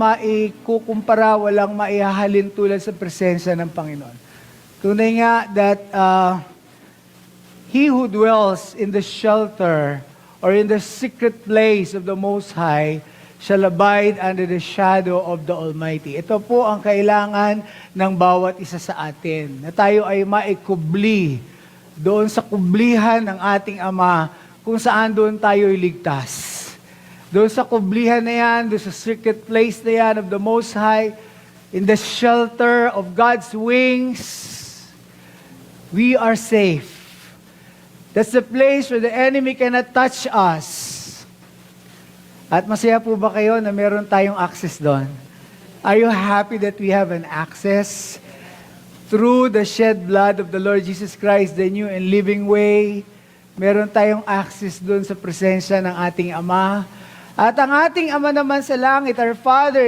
maikukumpara, walang maihahalin tulad sa presensya ng Panginoon. Tunay nga that he who dwells in the shelter or in the secret place of the Most High shall abide under the shadow of the Almighty. Ito po ang kailangan ng bawat isa sa atin, na tayo ay maikubli doon sa kublihan ng ating Ama, kung saan doon tayo ligtas. Doon sa kublihan na yan, doon sa secret place na yan of the Most High, in the shelter of God's wings, we are safe. That's the place where the enemy cannot touch us. At masaya po ba kayo na meron tayong access doon? Are you happy that we have an access through the shed blood of the Lord Jesus Christ, the new and living way? Meron tayong access doon sa presensya ng ating Ama. At ang ating Ama naman sa langit, our Father,